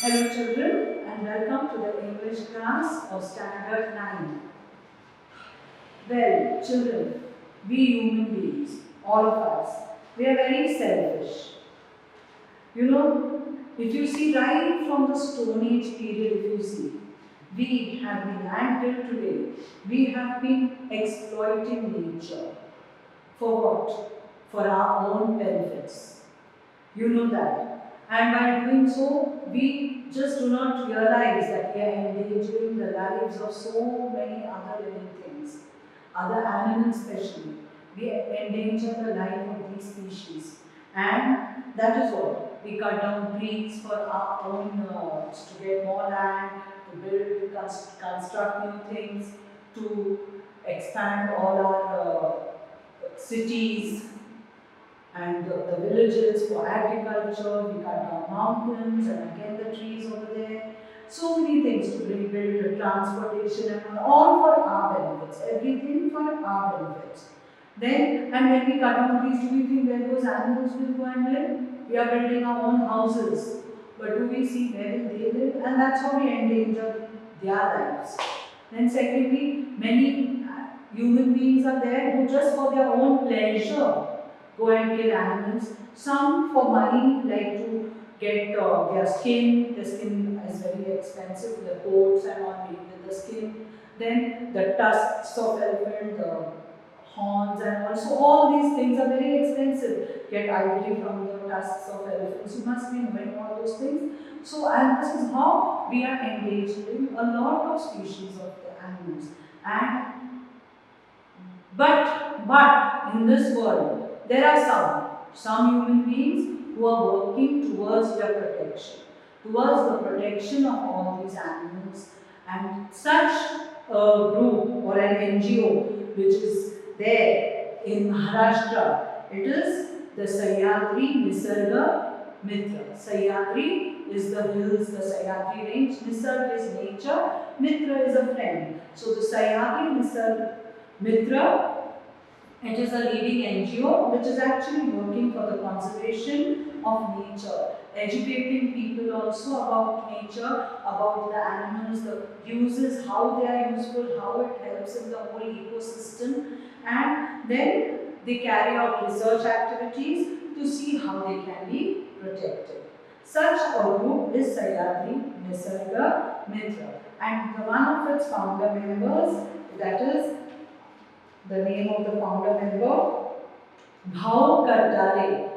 Hello children and welcome to the English class of Standard 9. Well, children, we human beings, all of us, we are very selfish. You know, if you see right from the Stone Age period, if you see, we have been until today, we have been exploiting nature. For what? For our own benefits. You know that. And by doing so, we just do not realize that we are endangering the lives of so many other living things, other animals especially. We endanger the life of these species. And that is what? We cut down trees for our own, to get more land, to build, construct new things, to expand all our cities, and the villages for agriculture. We cut down mountains and again the trees over there. So many things to rebuild, transportation and all for our benefits. Everything for our benefits. Then, and when we cut down trees, do we think where those animals will go and live? We are building our own houses. But do we see where will they live? And that's how we endanger their lives. Then secondly, many human beings are there who just for their own pleasure go and kill animals. Some for money, like to get their skin. The skin is very expensive, the coats and all made with the skin. Then the tusks of elephant, the horns and also all these things are very expensive. Get ivory from the tusks of elephants. You must be knowing all those things. So, and this is how we are endangering a lot of species of the animals. And but in this world, there are some human beings who are working towards their protection, towards the protection of all these animals. And such a group or an NGO which is there in Maharashtra, it is the Sahyadri Nisarga Mitra. Sahyadri is the hills, the Sahyadri range. Nisarga is nature, Mitra is a friend. So the Sahyadri Nisarga Mitra, it is a leading NGO which is actually working for the conservation of nature, educating people also about nature, about the animals, the uses, how they are useful, how it helps in the whole ecosystem, and then they carry out research activities to see how they can be protected. Such a group is Sahyadri Nisarga Mitra, and one of its founder members, that is the name of the founder member, Bhav Kattare.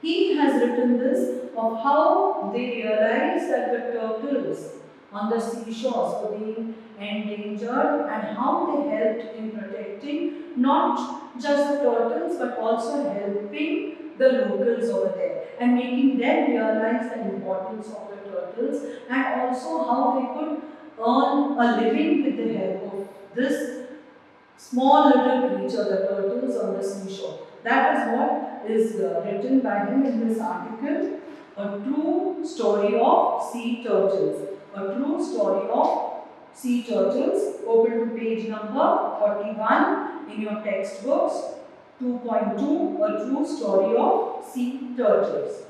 He has written this of how they realized that the turtles on the seashores were being endangered and how they helped in protecting not just the turtles but also helping the locals over there and making them realize the importance of the turtles and also how they could earn a living with the help of this small little creature, the turtles on the seashore. That is what is written by him in this article, A True Story of Sea Turtles. A True Story of Sea Turtles. Open to page number 41 in your textbooks. 2.2, A True Story of Sea Turtles.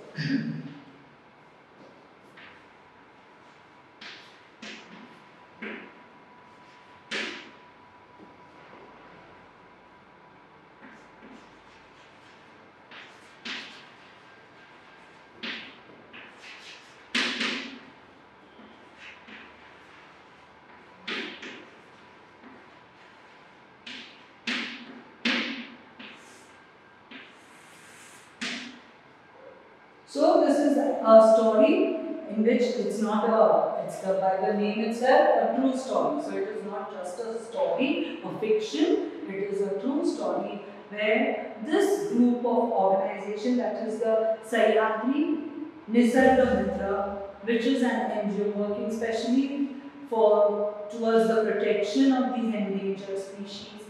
So this is a story in which it's not by the name itself, a true story. So it is not just a story, a fiction, it is a true story where this group of organization, that is the Sahyadri Nisarga Mitra, which is an NGO working specially towards the protection of these endangered species,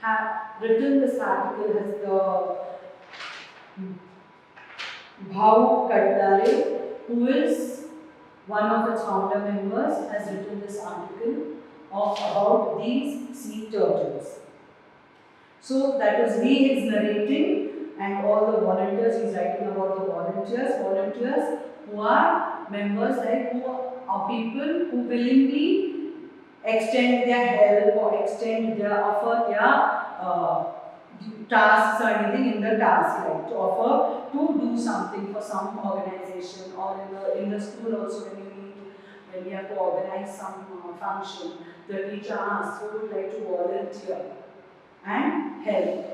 have written this article as the Bhav Kattare, who is one of its founder members, has written this article about these sea turtles. So that is he is narrating, and all the volunteers, he is writing about the volunteers who are members like who are people who willingly extend their help or extend their offer their tasks or anything in the task, like to offer to do something for some organization, or in the school also when you have to organize some function, the teacher asks who would like to volunteer and help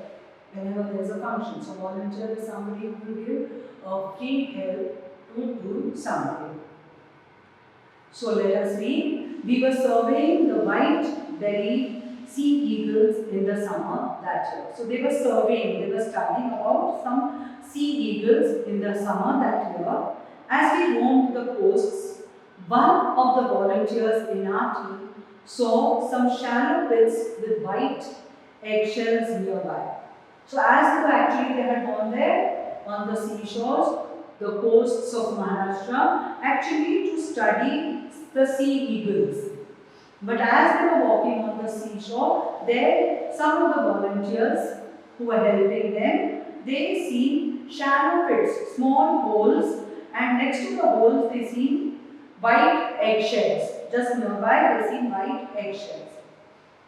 whenever there is a function. So volunteer is somebody who will give free help to do something. So let us read. We were surveying the white-bellied sea eagles in the summer that year. So they were surveying, they were studying about some sea eagles in the summer that year. As we roamed the coasts, one of the volunteers in our team saw some shallow pits with white eggshells nearby. So as they had gone there on the seashores, the coasts of Maharashtra, actually to study the sea eagles. But as they were walking on the seashore, there some of the volunteers who were helping them, they see shallow pits, small holes, and next to the holes they see white eggshells. Just nearby they see white eggshells.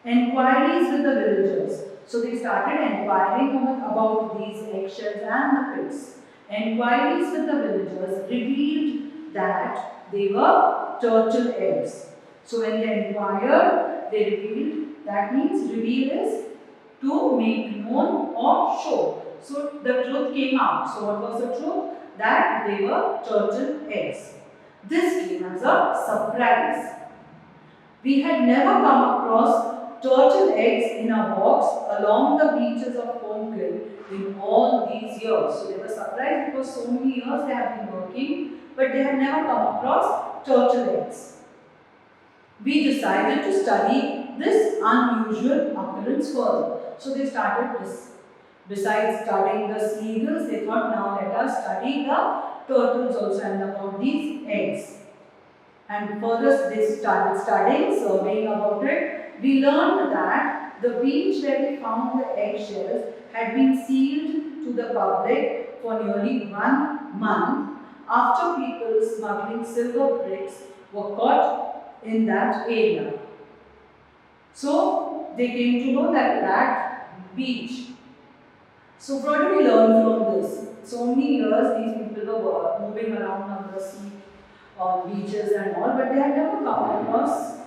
Enquiries with the villagers. So they started inquiring about these eggshells and the pits. Enquiries with the villagers revealed that they were turtle eggs. So when they inquired, they revealed, that means reveal is to make known or show. So the truth came out. So what was the truth? That they were turtle eggs. This came as a surprise. We had never come across turtle eggs in our walks along the beaches of Konkan in all these years. So they were surprised because so many years they have been working, but they had never come across turtle eggs. We decided to study this unusual occurrence further. So they started this. Besides studying the seagulls, they thought, now let us study the turtles also and about these eggs. And further they started studying, surveying about it. We learned that the beach where we found the eggshells had been sealed to the public for nearly 1 month after people smuggling silver bricks were caught in that area. So they came to know that beach. So what do we learn from this? So many years these people were moving around on the sea, on beaches and all, but they had never come across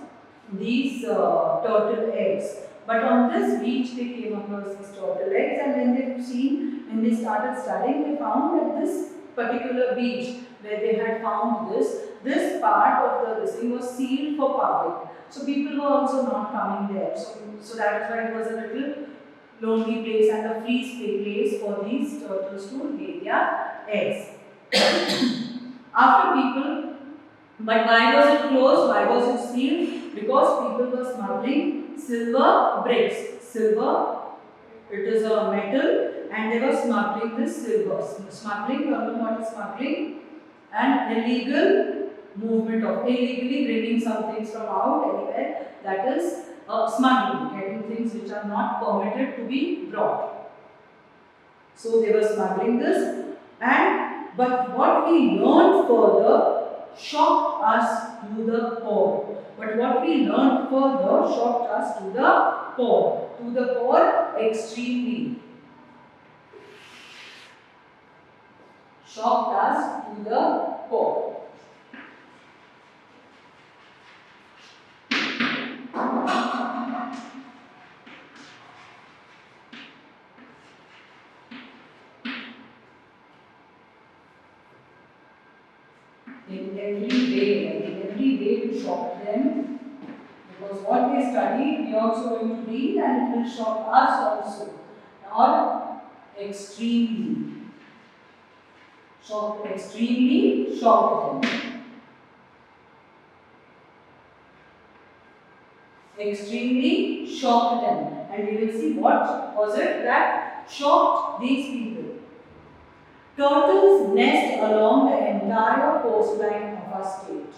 these turtle eggs. But on this beach they came across these turtle eggs, and when they started studying, they found that this particular beach where they had found this part of the thing was sealed for public. So people were also not coming there. So that is why it was a little lonely place and a free place for these turtles to lay their eggs. But why was it closed? Why was it sealed? Because people were smuggling silver bricks. Silver, it is a metal, and they were smuggling this silver. Smuggling, you all know what is smuggling? An illegal movement of illegally bringing some things from out anywhere. That is smuggling, getting things which are not permitted to be brought. So they were smuggling this, but what we learned further shocked us to the core. But what we learned further shocked us to the core. To the core, extremely. Shocked us to the core. In every way to shock them, because what they studied we are also going to read, and it will shock us also, or extremely shock them. Extremely shocked them, and we will see what was it that shocked these people. Turtles nest along the entire coastline of our state.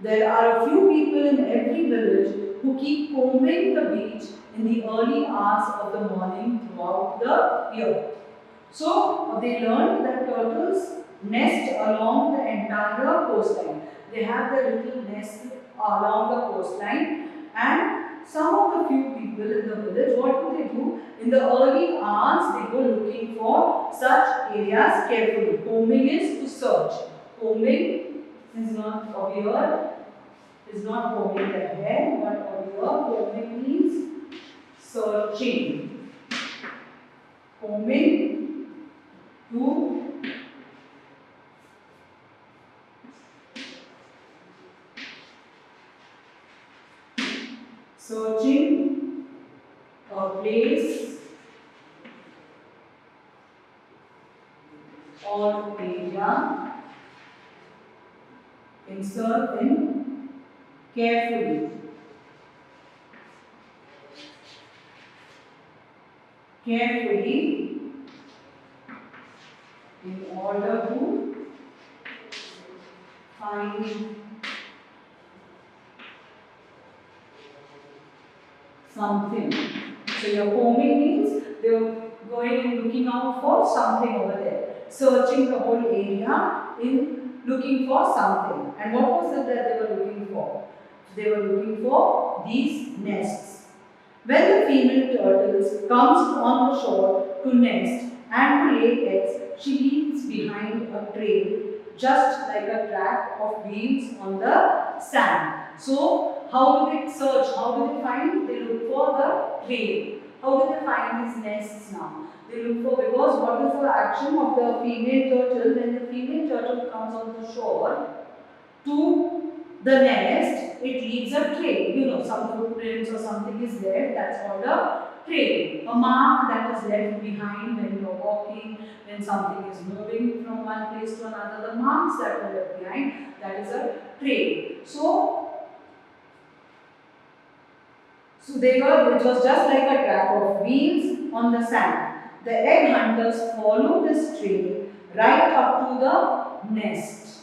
There are a few people in every village who keep combing the beach in the early hours of the morning throughout the year. So they learned that turtles nest along the entire coastline. They have their little nest along the coastline, and some of the few people in the village, what do? In the early hours, they go looking for such areas carefully. Combing is to search. Combing is not over here, is not combing the hair, but over here, combing means searching. Combing to searching a place or area in certain carefully. Carefully in order to find something. So your combing means they are going and looking out for something over there. Searching the whole area in looking for something. And what was it that they were looking for? They were looking for these nests. When the female turtles comes on the shore to nest and to lay eggs, she leaves behind a trail just like a track of wheels on the sand. So, how do they search? How do they find? They look for the trail. How do they find these nests now? They look for, because what is the action of the female turtle? When the female turtle comes on the shore to the nest, it leaves a trail. You know, some footprints or something is there. That's called a trail. A mark that is left behind when you are walking, when something is moving from one place to another. The marks that are left behind, that is a trail. So it was just like a track of wheels on the sand. The egg hunters follow this trail right up to the nest,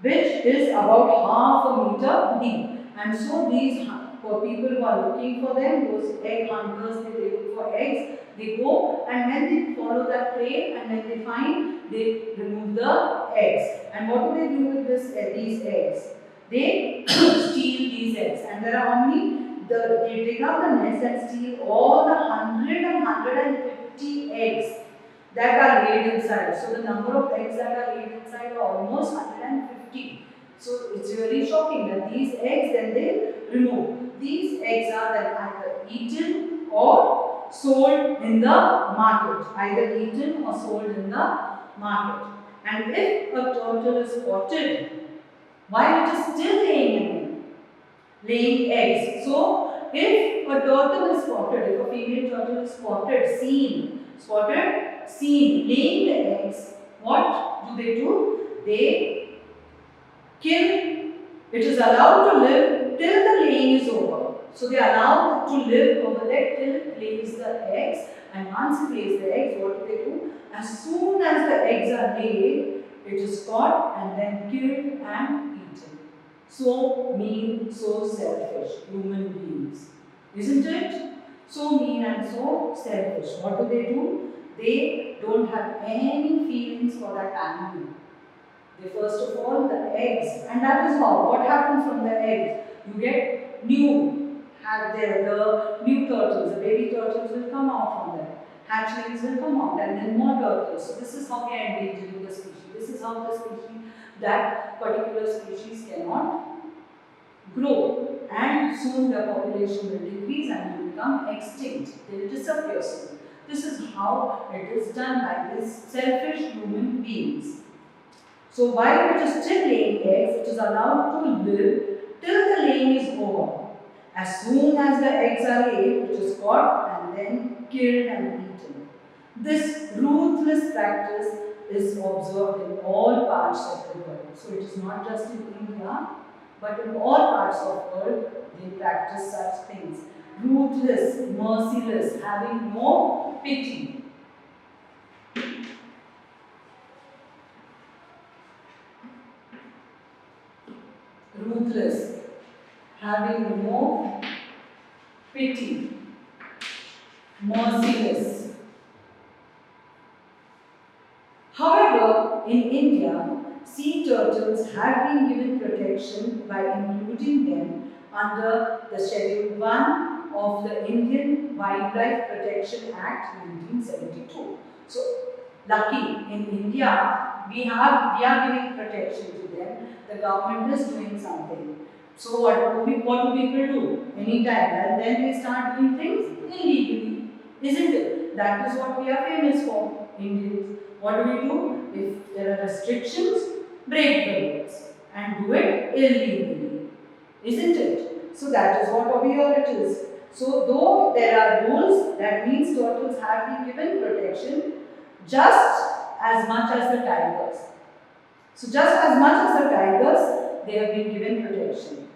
which is about half a meter deep. And so these people who are looking for them, those egg hunters, they look for eggs, they go, and when they follow that trail and when they find, they remove the eggs. And what do they do with these eggs? They steal these eggs. And there are only, they dig up the nest and steal all the 150 eggs that are laid inside. So the number of eggs that are laid inside are almost 150. So it's really shocking that these eggs then they remove. These eggs are then either eaten or sold in the market. Either eaten or sold in the market. And if a turtle is spotted while it is still laying eggs. So if a turtle is spotted, if a female turtle is spotted, seen laying the eggs, what do? They kill. It is allowed to live till the laying is over. So they are allowed to live over there till it lays the eggs. And once it lays the eggs, what do? As soon as the eggs are laid, it is caught and then killed and eaten. So mean, so selfish, human beings. Isn't it? So mean and so selfish. What do? They don't have any feelings for that animal. They first of all, the eggs, and that is how. What happens from the eggs? You get the new turtles, the baby turtles will come out from there. Hatchlings will come out, and then more turtles. So this is how we are endangering the species. This is how the species, that particular species cannot grow, and soon the population will decrease and will become extinct. They will disappear soon. This is how it is done by these selfish human beings. So while it is still laying eggs, it is allowed to live till the laying is over. As soon as the eggs are laid, it is caught and then killed and eaten. This ruthless practice is observed in all parts of the world. So it is not just in India, but in all parts of the world, they practice such things. Ruthless, merciless, having no pity. Ruthless, having no pity. Merciless. However, in India, sea turtles have been given protection by including them under the Schedule 1 of the Indian Wildlife Protection Act 1972. So, lucky in India, we are giving protection to them. The government is doing something. So what do people do? Anytime, and then they start doing things illegally, isn't it? That is what we are famous for, Indians. What do? If there are restrictions, break the rules and do it illegally, isn't it? So that is what over here it is. So though there are rules, that means turtles have been given protection just as much as the tigers. So just as much as the tigers, they have been given protection.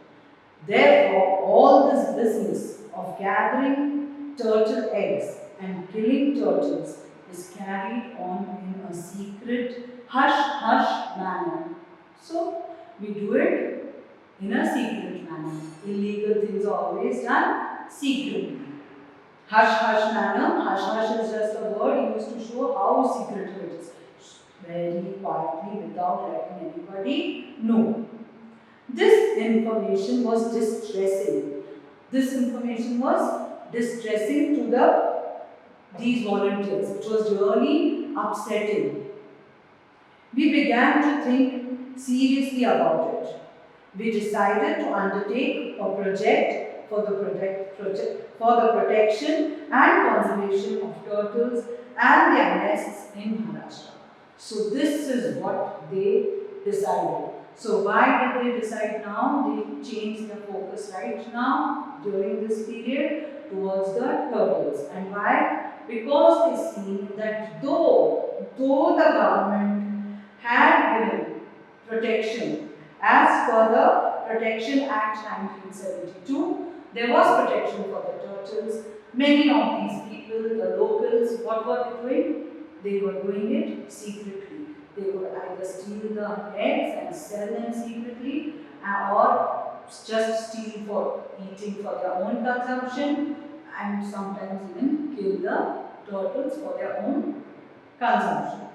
Therefore, all this business of gathering turtle eggs and killing turtles is carried on in a secret, hush-hush manner. So, we do it in a secret manner. Illegal things are always done secretly. Hush-hush manner, hush-hush is just a word used to show how secretive it is. Very quietly, without letting anybody know. This information was distressing. This information was distressing to these volunteers. It was really upsetting. We began to think seriously about it. We decided to undertake a project for the protection and conservation of turtles and their nests in Maharashtra. So this is what they decided. So why did they decide now? They changed the focus right now during this period towards the turtles. And why? Because they seen that though the government had given protection as per the Protection Act 1972, there was protection for the turtles. Many of these people, the locals, what were they doing? They were doing it secretly. They would either steal the eggs and sell them secretly, or just steal for eating for their own consumption, and sometimes even kill the turtles for their own consumption.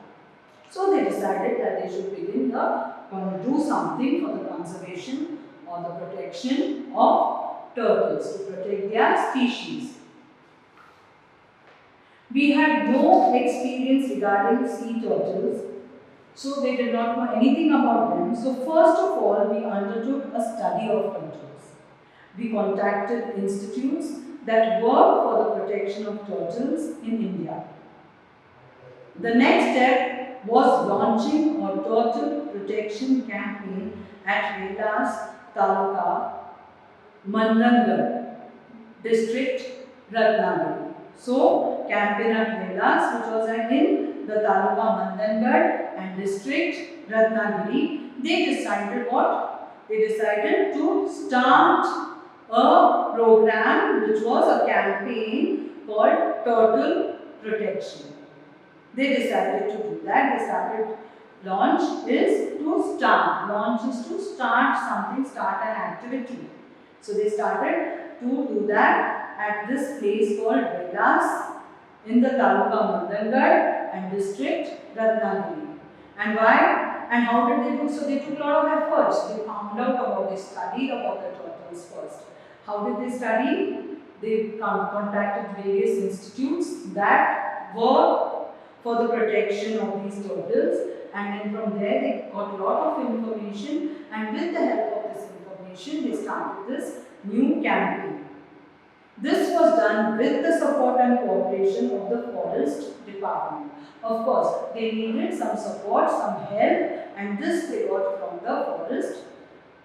So they decided that they should begin do something for the conservation or the protection of turtles, to protect their species. We had no experience regarding sea turtles, so they did not know anything about them. So first of all, we undertook a study of turtles. We contacted institutes that work for the protection of turtles in India. The next step was launching a turtle protection campaign at Velas Taluka, Mandangarh district, Ratnagiri. So, campaign at Velas, which was in the Taluka Mandangarh and district Ratnagiri, they decided what? They decided to start a program which was a campaign called Turtle Protection. They decided to do that. They started, launch is to start. Launch is to start something, start an activity. So they started to do that at this place called Vedas in the Taluka Mandangarh and district Ratnagiri. And why? And how did they do? So they took a lot of efforts. They found out about, they studied about the turtles first. How did they study? They contacted various institutes that work for the protection of these turtles, and then from there they got a lot of information, and with the help of this information they started this new campaign. This was done with the support and cooperation of the Forest Department. Of course, they needed some support, some help, and this they got from the Forest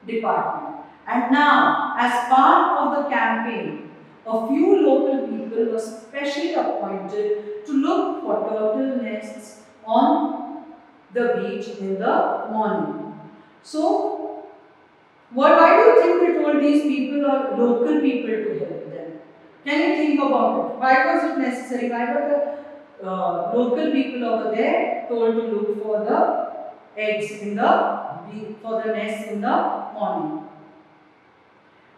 Department. And now, as part of the campaign, a few local people were specially appointed to look for turtle nests on the beach in the morning. So, why do you think they told these people or local people to help them? Can you think about it? Why was it necessary? Why were the local people over there told to look for the eggs for the nests in the morning?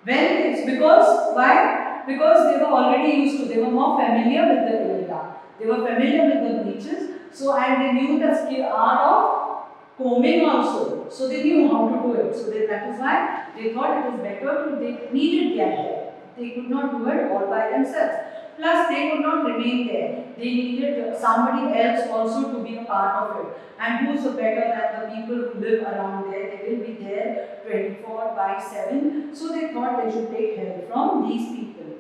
When it's because, why? Because they were already used to, they were more familiar with the area. They were familiar with the beaches. So, and they knew the art of combing also. So they knew how to do it. So that is why they thought it is better to, they needed their help. They could not do it all by themselves. Plus, they could not remain there. They needed somebody else also to be a part of it. And who's better than the people who live around there? They will be there 24 by 7. So they thought they should take help from these people.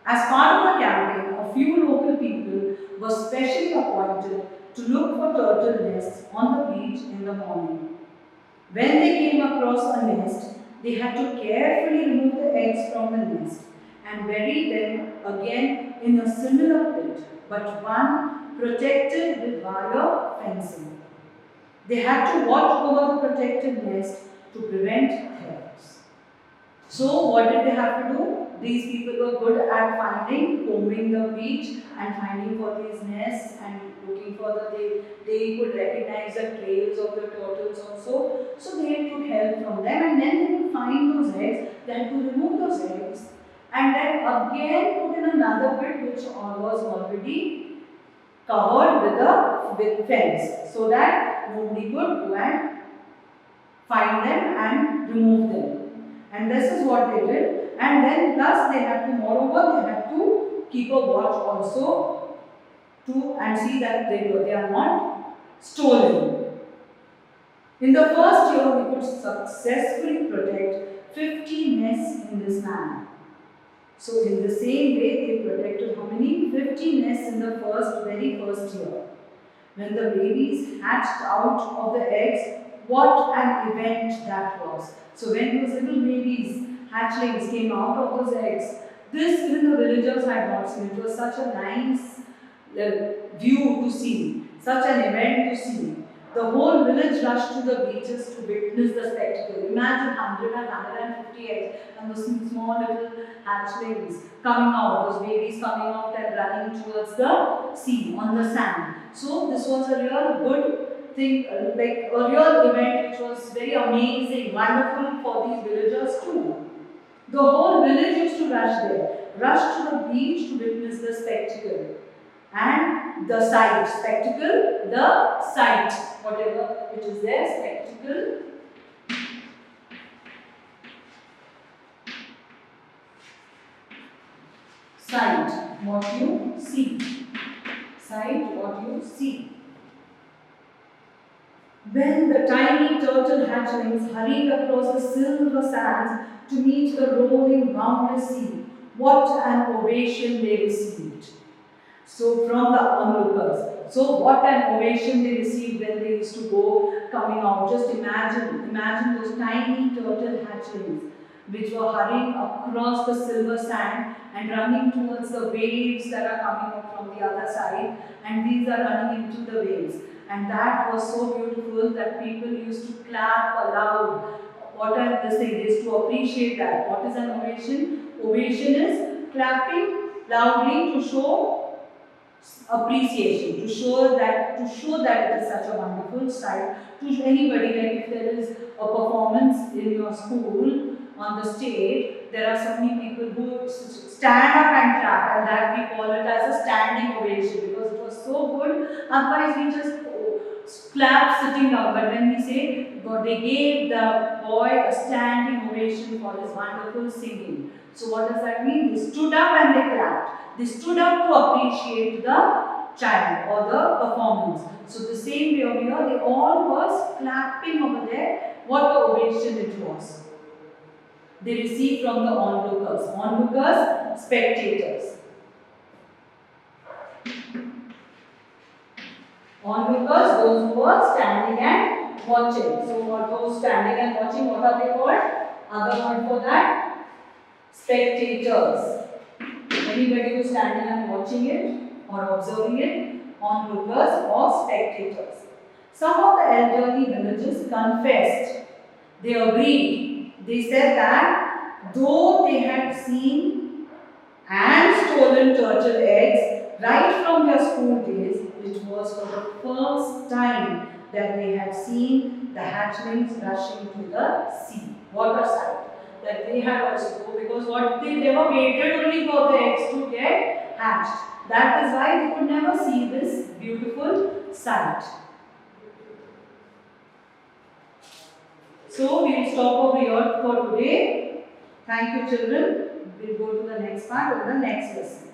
As part of the campaign, a few local people were specially appointed to look for turtle nests on the beach in the morning. When they came across a nest, they had to carefully remove the eggs from the nest and bury them again in a similar pit, but one protected with wire fencing. They had to watch over the protected nest to prevent thefts. So what did they have to do? These people were good at finding, combing the beach and finding for these nests and looking for they could recognize the trails of the turtles also. So they took help from them and then they would find those eggs, they had to remove those eggs and then again put in another pit which was already covered with fence so that nobody could go and find them and remove them. And this is what they did. And then plus they had to, moreover, they had to keep a watch also to and see that they are not stolen. In the first year, we could successfully protect 50 nests in this manner. So in the same way, they protected how many? 50 nests in the very first year. When the babies hatched out of the eggs, what an event that was. So when those little babies, hatchlings came out of those eggs, this even the villagers had not seen. It was such a nice view to see, such an event to see. The whole village rushed to the beaches to witness the spectacle. Imagine 100 and 150 eggs and those small little hatchlings coming out, those babies coming out and running towards the sea on the sand. So this was a real good thing, like a real event which was very amazing, wonderful for these villagers too. The whole village used to rush to the beach to witness the spectacle. And the sight, spectacle, the sight, whatever it is there, spectacle. Sight, what you see. Sight, what you see. When the tiny turtle hatchlings hurried across the silver sands to meet the rolling, boundless sea, what an ovation they received. So from the onlookers. So what an ovation they received when they used to go coming out. Just imagine those tiny turtle hatchlings which were hurrying across the silver sand and running towards the waves that are coming up from the other side, and these are running into the waves. And that was so beautiful that people used to clap aloud. What are the things is to appreciate that. What is an ovation? Ovation is clapping loudly to show appreciation, to show that it is such a wonderful sight to anybody. Like if there is a performance in your school on the stage, there are so many people who stand up and clap, and that we call it as a standing ovation because it was so good. Otherwise we just clap sitting down, but when we say God, they gave the boy a standing ovation for his wonderful singing. So what does that mean? They stood up and they clapped. They stood up to appreciate the child or the performance. So the same way over here, they all was clapping over there. What a ovation it was. They received from the onlookers. Onlookers, spectators. Onlookers, those who were standing and watching. So what those standing and watching, what are they called? Other word for that? Spectators. Anybody who is standing and watching it or observing it, onlookers or spectators. Some of the elderly villagers confessed. They agreed. They said that though they had seen and stolen turtle eggs right from their school days, it was for the first time that they had seen the hatchlings rushing to the sea. What a sight! That they had also go, because what they never waited only for the eggs to get hatched. That is why they could never see this beautiful sight. So we will stop over here for today. Thank you children. We will go to the next part of the next lesson.